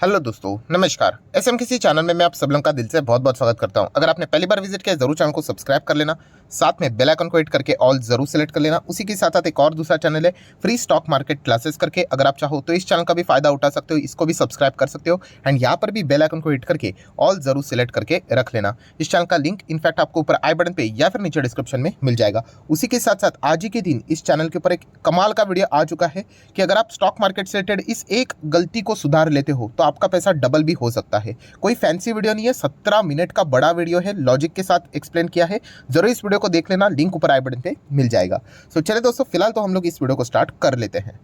Hello दोस्तों, नमस्कार। SM किसी चैनल में मैं आप सब लोगों का दिल से बहुत बहुत स्वागत करता हूं। अगर आपने पहली बार विजिट किया जरूर चैनल को सब्सक्राइब कर लेना, साथ में बेल आइकन को हिट करके ऑल जरूर सेलेक्ट कर लेना। उसी के साथ साथ एक और दूसरा चैनल है फ्री स्टॉक मार्केट क्लासेस करके, अगर आप चाहो तो इस चैनल का भी फायदा उठा सकते हो, इसको भी सब्सक्राइब कर सकते हो एंड यहाँ पर भी बेल आइकन को हिट करके ऑल जरूर सेलेक्ट करके रख लेना। इस चैनल का लिंक इनफैक्ट आपको ऊपर आई बटन पे या फिर नीचे डिस्क्रिप्शन में मिल जाएगा। उसी के साथ साथ आज ही के दिन इस चैनल के ऊपर एक कमाल का वीडियो आ चुका है कि अगर आप स्टॉक मार्केट से रिलेटेड इस एक गलती को सुधार लेते हो तो आपका पैसा डबल भी हो सकता है। कोई फैंसी वीडियो नहीं है, 17 मिनट का बड़ा वीडियो है, लॉजिक के साथ एक्सप्लेन किया है। जरूर इस वीडियो को देख लेना, लिंक ऊपर आई बटन पे मिल जाएगा। सो चलिए दोस्तों, फिलहाल तो हम लोग इस वीडियो को स्टार्ट कर लेते हैं।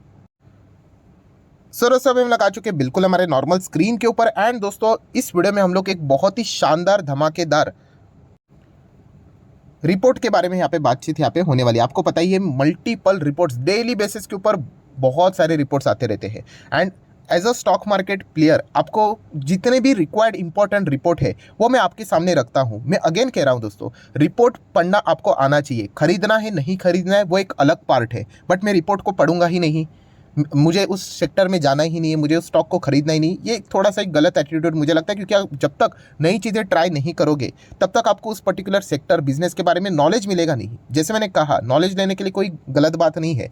दोस्तों हम लगा चुके बिल्कुल हमारे नॉर्मल स्क्रीन के ऊपर एंड दोस्तों इस वीडियो में हम लोग एक बहुत ही शानदार धमाकेदार रिपोर्ट के बारे में यहाँ पे बातचीत यहाँ पे होने वाली है। आपको पता ही है, मल्टीपल रिपोर्ट्स डेली बेसिस के ऊपर बहुत सारे रिपोर्ट्स आते रहते हैं and as a stock market player आपको जितने भी रिक्वायर्ड इंपॉर्टेंट रिपोर्ट है वो मैं आपके सामने रखता हूँ। मैं अगेन कह रहा हूँ दोस्तों, रिपोर्ट पढ़ना आपको आना चाहिए। खरीदना है नहीं खरीदना है वो एक अलग पार्ट है, बट मैं रिपोर्ट को पढ़ूंगा ही नहीं, मुझे उस सेक्टर में जाना ही नहीं है, मुझे उस स्टॉक को खरीदना ही नहीं। ये थोड़ा सा एक गलत एटीट्यूड मुझे लगता है, क्योंकि आप जब तक नई चीज़ें ट्राई नहीं करोगे तब तक आपको उस पर्टिकुलर सेक्टर बिजनेस के बारे में नॉलेज मिलेगा नहीं। जैसे मैंने कहा, नॉलेज लेने के लिए कोई गलत बात नहीं है,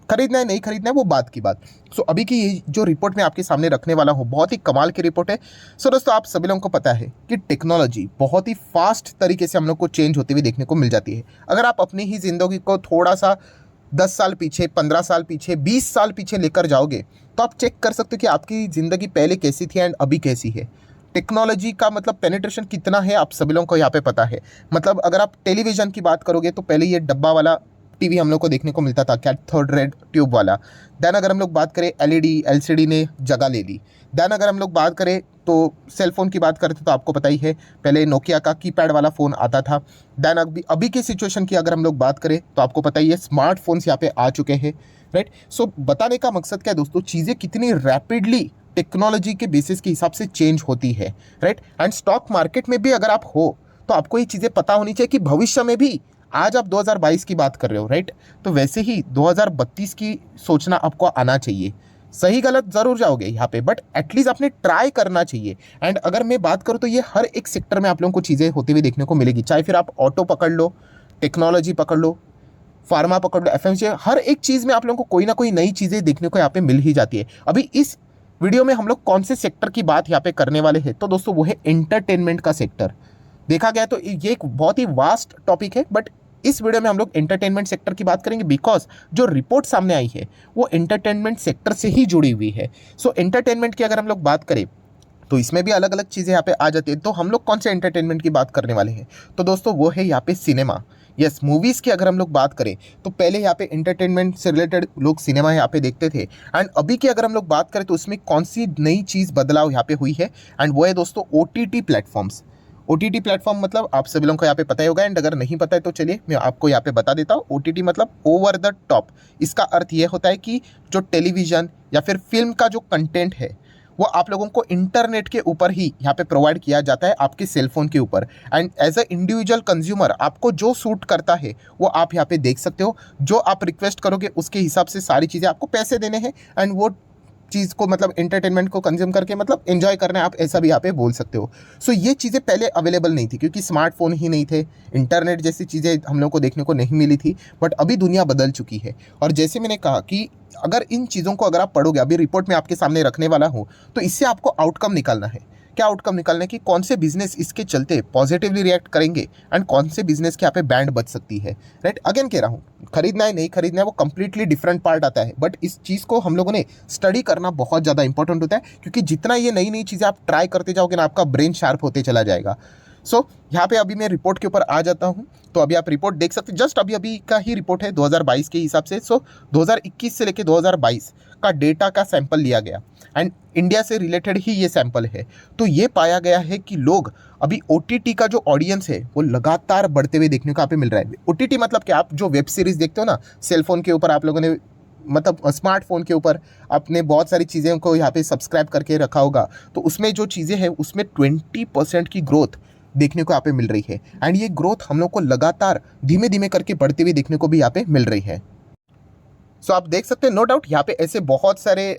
खरीदना है नहीं खरीदना है वो बात की बात। सो अभी की ये जो रिपोर्ट मैं आपके सामने रखने वाला हूँ बहुत ही कमाल की रिपोर्ट है। सो दोस्तों, आप सभी लोगों को पता है कि टेक्नोलॉजी बहुत ही फास्ट तरीके से हम लोग को चेंज होती हुई देखने को मिल जाती है। अगर आप अपनी ही ज़िंदगी को थोड़ा सा 10 साल पीछे, 15 साल पीछे, 20 साल पीछे लेकर जाओगे तो आप चेक कर सकते हो कि आपकी ज़िंदगी पहले कैसी थी एंड अभी कैसी है। टेक्नोलॉजी का मतलब पेनिट्रेशन कितना है आप सभी लोगों को यहाँ पे पता है। मतलब अगर आप टेलीविज़न की बात करोगे तो पहले ये डब्बा वाला टीवी हम लोग को देखने को मिलता था, कैथोड रेड ट्यूब वाला। देन अगर हम लोग बात करें एलईडी एलसीडी ने जगह ले ली। देन अगर हम लोग बात करें तो सेल फोन की बात करते तो आपको पता ही है, पहले नोकिया का कीपैड वाला फ़ोन आता था। देन अभी की सिचुएशन की अगर हम लोग बात करें तो आपको पता ही है, स्मार्टफोन्स यहाँ पे आ चुके हैं, राइट। सो बताने का मकसद क्या है दोस्तों, चीज़ें कितनी रैपिडली टेक्नोलॉजी के बेसिस के हिसाब से चेंज होती है, राइट। एंड स्टॉक मार्केट में भी अगर आप हो तो आपको ये चीज़ें पता होनी चाहिए कि भविष्य में भी, आज आप 2022 की बात कर रहे हो, राइट, तो वैसे ही 2032 की सोचना आपको आना चाहिए। सही गलत ज़रूर जाओगे यहाँ पे, बट एटलीस्ट आपने ट्राई करना चाहिए। एंड अगर मैं बात करूँ तो ये हर एक सेक्टर में आप लोगों को चीज़ें होती हुई देखने को मिलेगी, चाहे फिर आप ऑटो पकड़ लो, टेक्नोलॉजी पकड़ लो, फार्मा पकड़ लो, एफएमसीजी, हर एक चीज़ में आप लोगों को कोई ना कोई नई चीज़ें देखने को यहाँ पे मिल ही जाती है। अभी इस वीडियो में हम लोग कौन से सेक्टर की बात यहाँ पे करने वाले हैं, तो दोस्तों वो है एंटरटेनमेंट का सेक्टर। देखा गया तो ये एक बहुत ही वास्ट टॉपिक है, बट इस वीडियो में हम लोग एंटरटेनमेंट सेक्टर की बात करेंगे बिकॉज जो रिपोर्ट सामने आई है वो एंटरटेनमेंट सेक्टर से ही जुड़ी हुई है। सो एंटरटेनमेंट की अगर हम लोग बात करें तो इसमें भी अलग अलग चीज़ें यहाँ पे आ जाती है। तो हम लोग कौन से एंटरटेनमेंट की बात करने वाले हैं, तो दोस्तों वो है यहाँ पे सिनेमा। यस, मूवीज़ की अगर हम लोग बात करें तो पहले यहाँ पे एंटरटेनमेंट से रिलेटेड लोग सिनेमा यहाँ पे देखते थे, एंड अभी की अगर हम लोग बात करें तो उसमें कौन सी नई चीज़ बदलाव यहाँ पे हुई है, एंड वो है दोस्तों ओटीटी प्लेटफॉर्म्स। ओटीटी प्लेटफॉर्म मतलब आप सभी लोगों को यहाँ पे पता ही होगा, एंड अगर नहीं पता है तो चलिए मैं आपको यहाँ पे बता देता हूँ। ओटीटी मतलब ओवर द टॉप। इसका अर्थ ये होता है कि जो टेलीविज़न या फिर फिल्म का जो कंटेंट है वो आप लोगों को इंटरनेट के ऊपर ही यहाँ पे प्रोवाइड किया जाता है, आपके सेलफोन के ऊपर। And as a individual consumer आपको जो सूट करता है वो आप यहाँ पे देख सकते हो। जो आप रिक्वेस्ट करोगे उसके हिसाब से सारी चीज़ें आपको पैसे देने हैं, एंड वो चीज़ को मतलब एंटरटेनमेंट को कंज्यूम करके मतलब एंजॉय करना है, आप ऐसा भी यहाँ पे बोल सकते हो। सो ये चीज़ें पहले अवेलेबल नहीं थी क्योंकि स्मार्टफोन ही नहीं थे, इंटरनेट जैसी चीज़ें हम लोग को देखने को नहीं मिली थी, बट अभी दुनिया बदल चुकी है। और जैसे मैंने कहा कि अगर इन चीज़ों को अगर आप पढ़ोगे, अभी रिपोर्ट में आपके सामने रखने वाला हूँ, तो इससे आपको आउटकम निकालना है। क्या आउटकम निकालना है कि कौन से बिजनेस इसके चलते पॉजिटिवली रिएक्ट करेंगे एंड कौन से बिजनेस के यहाँ पे बैंड बच सकती है, राइट। अगेन कह रहा हूँ, खरीदना है नहीं खरीदना है वो कंप्लीटली डिफरेंट पार्ट आता है, बट इस चीज़ को हम लोगों ने स्टडी करना बहुत ज़्यादा इंपॉर्टेंट होता है, क्योंकि जितना ये नई नई चीज़ें आप ट्राई करते जाओगे ना, आपका ब्रेन शार्प होते चला जाएगा। सो यहाँ पे अभी मैं रिपोर्ट के ऊपर आ जाता हूँ। तो अभी आप रिपोर्ट देख सकते हैं, जस्ट अभी अभी का ही रिपोर्ट है 2022 के हिसाब से। सो 2021 से लेके 2022 का डेटा का सैंपल लिया गया एंड इंडिया से रिलेटेड ही ये सैंपल है। तो ये पाया गया है कि लोग अभी ओटीटी का जो ऑडियंस है वो लगातार बढ़ते हुए देखने को यहाँ पे मिल रहा है। ओटीटी मतलब कि आप जो वेब सीरीज़ देखते हो ना, सेलफोन के ऊपर आप लोगों ने मतलब स्मार्टफोन के ऊपर आपने बहुत सारी चीज़ें को यहाँ पे सब्सक्राइब करके रखा होगा, तो उसमें जो चीज़ें हैं उसमें 20% की ग्रोथ देखने को यहाँ पे मिल रही है। एंड ये ग्रोथ हम लोग को लगातार धीमे धीमे करके बढ़ते हुए देखने को भी यहाँ पे मिल रही है। सो आप देख सकते हैं, नो डाउट यहाँ पे ऐसे बहुत सारे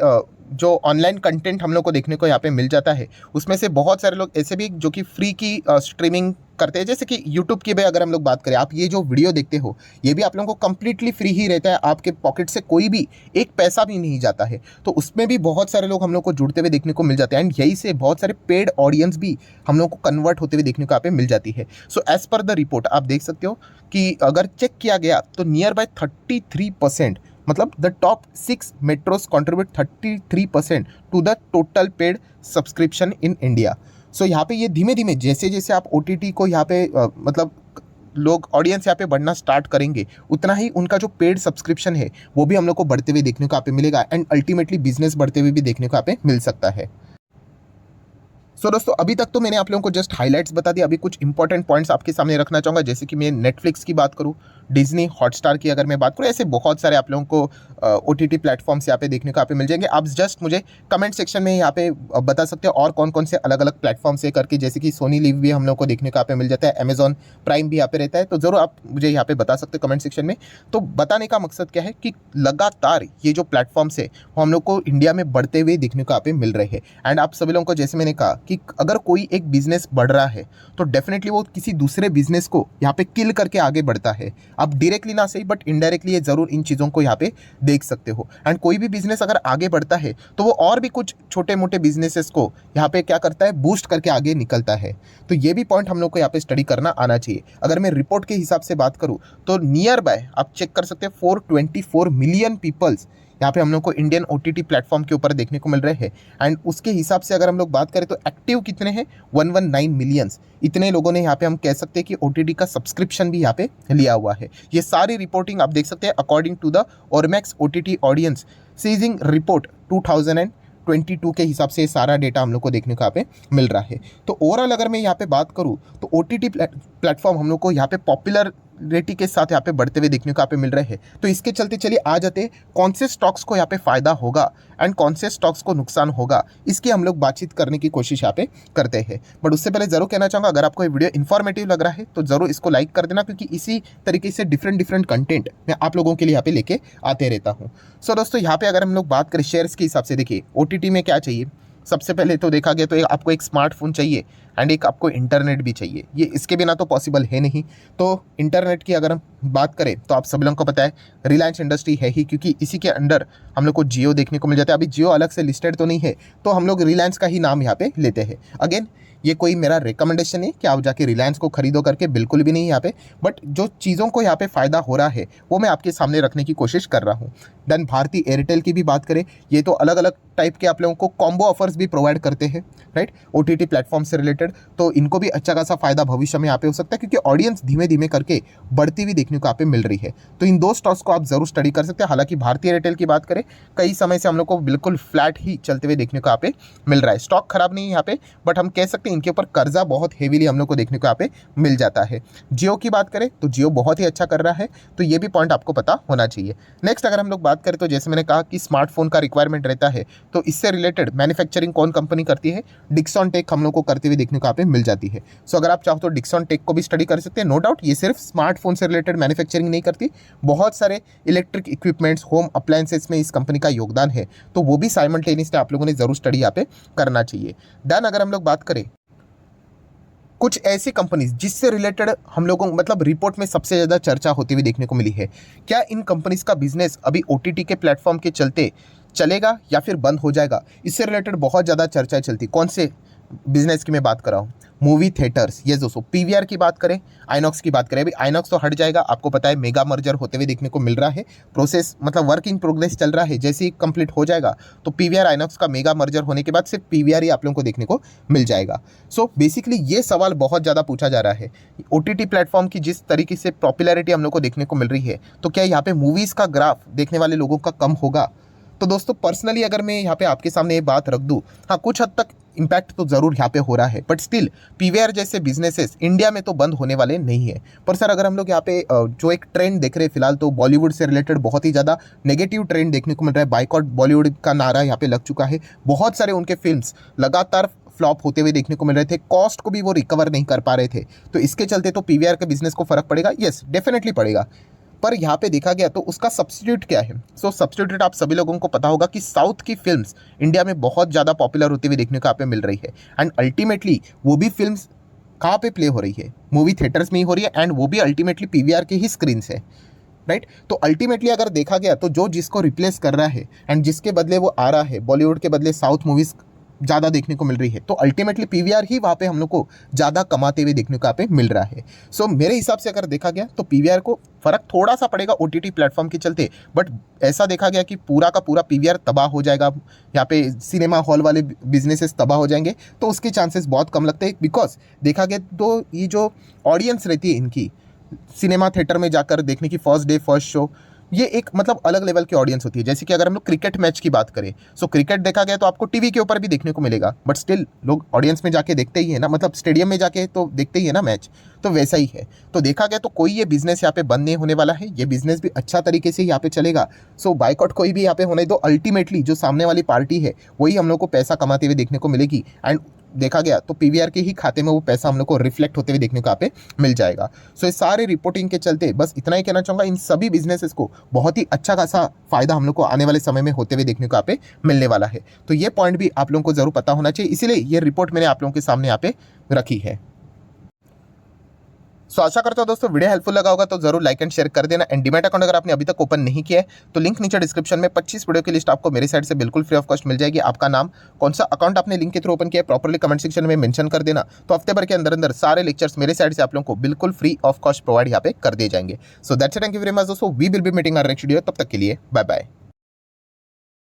जो ऑनलाइन कंटेंट हम लोग को देखने को यहाँ पे मिल जाता है, उसमें से बहुत सारे लोग ऐसे भी जो कि फ्री की स्ट्रीमिंग करते हैं, जैसे कि यूट्यूब की भी अगर हम लोग बात करें, आप ये जो वीडियो देखते हो ये भी आप लोगों को कंप्लीटली फ्री ही रहता है, आपके पॉकेट से कोई भी एक पैसा भी नहीं जाता है। तो उसमें भी बहुत सारे लोग हम लोग को जुड़ते हुए देखने को मिल जाते हैं, एंड यही से बहुत सारे पेड ऑडियंस भी हम लोग को कन्वर्ट होते हुए देखने को यहाँ पे मिल जाती है। So as per the report आप देख सकते हो कि अगर चेक किया गया तो नियर बाय 33%, मतलब the top 6 metros contribute 33% to the total paid subscription in India. So यहाँ पे ये धीमे धीमे जैसे जैसे आप OTT को यहाँ पे मतलब लोग ऑडियंस यहाँ पे बढ़ना स्टार्ट करेंगे, उतना ही उनका जो पेड सब्सक्रिप्शन है वो भी हम लोग को बढ़ते हुए देखने को यहाँ पे मिलेगा, एंड अल्टीमेटली बिजनेस बढ़ते हुए भी देखने को यहाँ पे मिल सकता है। सो दोस्तों, अभी तक तो मैंने आप लोगों को जस्ट हाइलाइट्स बता दिया, अभी कुछ इंपॉर्टेंट पॉइंट्स आपके सामने रखना चाहूँगा, जैसे कि मैं नेटफ्लिक्स की बात करूँ, डिज्नी हॉटस्टार की अगर मैं बात करूँ, ऐसे बहुत सारे आप लोगों को OTT प्लेटफॉर्म्स यहाँ पे देखने को यहाँ पे मिल जाएंगे। आप जस्ट मुझे कमेंट सेक्शन में यहाँ पे बता सकते हो और कौन कौन से अलग अलग प्लेटफॉर्म्स है करके, जैसे कि सोनी लिव भी हम लोग को देखने को यहाँ पे मिल जाता है, अमेजॉन प्राइम भी यहाँ पे रहता है, तो ज़रूर आप मुझे यहाँ पे बता सकते हो कमेंट सेक्शन में। तो बताने का मकसद क्या है कि लगातार ये जो प्लेटफॉर्म्स है वो हम लोग को इंडिया में बढ़ते हुए देखने को यहाँ पे मिल रहे हैं, एंड आप सभी लोगों को जैसे मैंने कहा कि अगर कोई एक बिजनेस बढ़ रहा है तो डेफिनेटली वो किसी दूसरे बिजनेस को यहाँ पे किल करके आगे बढ़ता है। आप डायरेक्टली ना सही बट इनडायरेक्टली ये जरूर इन चीज़ों को यहाँ पे देख सकते हो, एंड कोई भी बिजनेस अगर आगे बढ़ता है तो वो और भी कुछ छोटे मोटे बिजनेसेस को यहाँ पे क्या करता है, बूस्ट करके आगे निकलता है। तो ये भी पॉइंट हम लोग को यहाँ पे स्टडी करना आना चाहिए। अगर मैं रिपोर्ट के हिसाब से बात करूँ तो नियर बाय आप चेक कर सकते हैं 424 मिलियन पीपल्स यहाँ पे हम लोग को इंडियन OTT प्लेटफॉर्म के ऊपर देखने को मिल रहे हैं, एंड उसके हिसाब से अगर हम लोग बात करें तो एक्टिव कितने हैं, 119 मिलियंस, इतने लोगों ने यहाँ पे हम कह सकते हैं कि OTT का सब्सक्रिप्शन भी यहाँ पे लिया हुआ है। ये सारी रिपोर्टिंग आप देख सकते हैं according to the Ormax OTT audience sizing report 2022 के हिसाब से सारा डेटा हम लोग को देखने को यहाँ पे मिल रहा है। तो ओवरऑल अगर मैं यहाँ पे बात करूँ तो OTT प्लेटफॉर्म हम लोग को यहाँ पे पॉपुलर रेटी के साथ यहाँ पे बढ़ते हुए देखने को यहाँ पे मिल रहे हैं। तो इसके चलते चलिए आ जाते कौन से स्टॉक्स को यहाँ पे फायदा होगा एंड कौन से स्टॉक्स को नुकसान होगा, इसकी हम लोग बातचीत करने की कोशिश यहाँ पे करते हैं। बट उससे पहले जरूर कहना चाहूँगा, अगर आपको ये वीडियो इन्फॉर्मेटिव लग रहा है तो जरूर इसको लाइक कर देना, क्योंकि इसी तरीके से डिफरेंट कंटेंट मैं आप लोगों के लिए यहाँ पे लेके आते रहता हूँ। सो दोस्तों, यहाँ पे अगर हम लोग बात करें शेयर्स के हिसाब से, देखिए OTT में क्या चाहिए, सबसे पहले तो देखा गया तो आपको एक स्मार्टफोन चाहिए एंड एक आपको इंटरनेट भी चाहिए, ये इसके बिना तो पॉसिबल है नहीं। तो इंटरनेट की अगर हम बात करें तो आप सभी लोगों को पता है रिलायंस इंडस्ट्री है ही, क्योंकि इसी के अंडर हम लोग को जियो देखने को मिल जाता है। अभी जियो अलग से लिस्टेड तो नहीं है, तो हम लोग रिलायंस का ही नाम यहाँ पे लेते हैं। अगेन ये कोई मेरा रिकमेंडेशन है कि आप जाके रिलायंस को खरीदो करके, बिल्कुल भी नहीं यहाँ पे, बट जो चीज़ों को यहाँ पे फ़ायदा हो रहा है वो मैं आपके सामने रखने की कोशिश कर रहा हूँ। देन भारती एयरटेल की भी बात करें, ये तो अलग अलग टाइप के आप लोगों को कॉम्बो ऑफर्स भी प्रोवाइड करते हैं, राइट, OTT प्लेटफॉर्म से रिलेटेड। तो इनको भी अच्छा खासा फायदा भविष्य में यहाँ पे हो सकता है, क्योंकि ऑडियंस धीमे धीमे करके बढ़ती हुई देखने को यहाँ पे मिल रही है। तो इन दो स्टॉक्स को आप जरूर स्टडी कर सकते हैं। हालांकि भारती एयरटेल की बात करें, कई समय से हम लोग को बिल्कुल फ्लैट ही चलते हुए देखने को यहाँ पे मिल रहा है। स्टॉक खराब नहीं है यहाँ पे, बट हम कह सकते हैं इनके ऊपर कर्जा बहुत हेवीली हम लोग को देखने को यहाँ पे मिल जाता है। जियो की बात करें तो जियो बहुत ही अच्छा कर रहा है, तो ये भी पॉइंट आपको पता होना चाहिए। नेक्स्ट अगर हम लोग बात करें तो जैसे मैंने कहा कि स्मार्टफोन का रिक्वायरमेंट रहता है, तो इससे रिलेटेड मैन्युफैक्चरिंग कौन कंपनी करती है, डिक्सॉन टेक हम लोग को करते हुए देखने को यहाँ पे मिल जाती है। सो अगर आप चाहो तो डिक्सॉन टेक को भी स्टडी कर सकते हैं। नो डाउट ये सिर्फ स्मार्टफोन से रिलेटेड मैन्युफैक्चरिंग नहीं करती, बहुत सारे इलेक्ट्रिक इक्विपमेंट्स, होम अप्लायंसेस में इस कंपनी का योगदान है, तो वो भी साइमल्टेनियसली आप लोगों ने जरूर स्टडी यहाँ पे करना चाहिए। देन अगर हम लोग बात करें कुछ ऐसी कंपनीज जिससे रिलेटेड हम लोगों मतलब रिपोर्ट में सबसे ज़्यादा चर्चा होती हुई देखने को मिली है, क्या इन कंपनीज का बिजनेस अभी OTT के प्लेटफॉर्म के चलते चलेगा या फिर बंद हो जाएगा, इससे रिलेटेड बहुत ज़्यादा चर्चाएं चलती। कौन से बिजनेस की मैं बात कर रहा हूँ, मूवी थिएटर्स। ये दोस्तों PVR की बात करें, आइनॉक्स की बात करें, अभी आइनॉक्स तो हट जाएगा, आपको पता है मेगा मर्जर होते हुए देखने को मिल रहा है, प्रोसेस मतलब वर्क इन प्रोग्रेस चल रहा है। जैसे ही कंप्लीट हो जाएगा तो PVR आइनॉक्स का मेगा मर्जर होने के बाद सिर्फ PVR ही आप लोगों को देखने को मिल जाएगा। सो बेसिकली ये सवाल बहुत ज़्यादा पूछा जा रहा है, OTT प्लेटफॉर्म की जिस तरीके से पॉपुलैरिटी हम लोग को देखने को मिल रही है, तो क्या यहाँ पे मूवीज़ का ग्राफ देखने वाले लोगों का कम होगा? तो दोस्तों पर्सनली अगर मैं यहाँ पे आपके सामने ये बात रख दूँ, हाँ कुछ हद तक इम्पैक्ट तो ज़रूर यहाँ पे हो रहा है, बट स्टिल PVR जैसे बिजनेसेस इंडिया में तो बंद होने वाले नहीं है। पर सर अगर हम लोग यहाँ पे जो एक ट्रेंड देख रहे हैं फिलहाल, तो बॉलीवुड से रिलेटेड बहुत ही ज़्यादा नेगेटिव ट्रेंड देखने को मिल रहा है। बाइकआउट बॉलीवुड का नारा यहाँ पे लग चुका है, बहुत सारे उनके फिल्म्स लगातार फ्लॉप होते हुए देखने को मिल रहे थे, कॉस्ट को भी वो रिकवर नहीं कर पा रहे थे। तो इसके चलते तो PVR के बिजनेस को फर्क पड़ेगा, यस डेफिनेटली पड़ेगा। पर यहाँ पे देखा गया तो उसका सब्स्टिट्यूट क्या है? सो सब्स्टिट्यूट आप सभी लोगों को पता होगा कि साउथ की फिल्म्स इंडिया में बहुत ज़्यादा पॉपुलर होती हुई देखने को यहाँ पे मिल रही है, एंड अल्टीमेटली वो भी फिल्म्स कहाँ पे प्ले हो रही है? मूवी थिएटर्स में ही हो रही है, एंड वो भी अल्टीमेटली पीवीआर के ही स्क्रीन से, राइट? तो अल्टीमेटली अगर देखा गया तो जो जिसको रिप्लेस कर रहा है एंड जिसके बदले वो आ रहा है, बॉलीवुड के बदले साउथ मूवीज़ ज़्यादा देखने को मिल रही है, तो अल्टीमेटली पीवीआर ही वहाँ पे हम लोग को ज़्यादा कमाते हुए देखने को यहाँ पे मिल रहा है। सो मेरे हिसाब से अगर देखा गया तो पीवीआर को फ़र्क थोड़ा सा पड़ेगा ओटीटी प्लेटफॉर्म के चलते, बट ऐसा देखा गया कि पूरा का पूरा पीवीआर तबाह हो जाएगा, यहाँ पे सिनेमा हॉल वाले बिजनेसेस तबाह हो जाएंगे, तो उसके चांसेस बहुत कम लगते हैं। बिकॉज देखा गया तो ये जो ऑडियंस रहती है इनकी सिनेमा थिएटर में जाकर देखने की, फर्स्ट डे फर्स्ट शो, ये एक मतलब अलग लेवल की ऑडियंस होती है। जैसे कि अगर हम लोग क्रिकेट मैच की बात करें, सो क्रिकेट देखा गया तो आपको टीवी के ऊपर भी देखने को मिलेगा, बट स्टिल लोग ऑडियंस में जाके देखते ही है ना, मतलब स्टेडियम में जाके तो देखते ही है ना मैच, तो वैसा ही है। तो देखा गया तो कोई ये बिजनेस यहाँ पे बंद नहीं होने वाला है, ये बिजनेस भी अच्छा तरीके से यहाँ पे चलेगा। सो बाइकआउट कोई भी यहाँ पे होने दो, अल्टीमेटली जो सामने वाली पार्टी है वही हम लोग को पैसा कमाते हुए देखने को मिलेगी, एंड देखा गया तो पीवीआर के ही खाते में वो पैसा हम लोग को रिफ्लेक्ट होते हुए देखने को यहाँ पे मिल जाएगा। सो इस सारे रिपोर्टिंग के चलते बस इतना ही कहना चाहूँगा, इन सभी बिजनेसेस को बहुत ही अच्छा खासा फायदा हम लोग को आने वाले समय में होते हुए देखने को यहाँ पे मिलने वाला है। तो ये पॉइंट भी आप लोगों को जरूर पता होना चाहिए, इसीलिए ये रिपोर्ट मैंने आप लोगों के सामने यहाँ पे रखी है। सो आशा करता हूँ दोस्तों वीडियो हेल्पफुल लगा होगा, तो जरूर लाइक एंड शेयर कर देना। एंड डीमैट अकाउंट अगर आपने अभी तक ओपन नहीं किया है तो लिंक नीचे डिस्क्रिप्शन में 25 वीडियो की लिस्ट आपको मेरी साइड से बिल्कुल फ्री ऑफ कॉस्ट मिल जाएगी। आपका नाम, कौन सा अकाउंट आपने लिंक के थ्रू ओपन किया है, प्रॉपर्ली कमेंट सेक्शन में मेंशन कर देना, तो हफ्ते भर के अंदर अंदर सारे लेक्चर्स मेरे साइड से आप लोगों को बिल्कुल फ्री ऑफ कॉस्ट प्रोवाइड यहाँ पे कर दिए जाएंगे। So that's it, thank you very much दोस्तों, we will be meeting our next video, तब तक के लिए बाय बाय।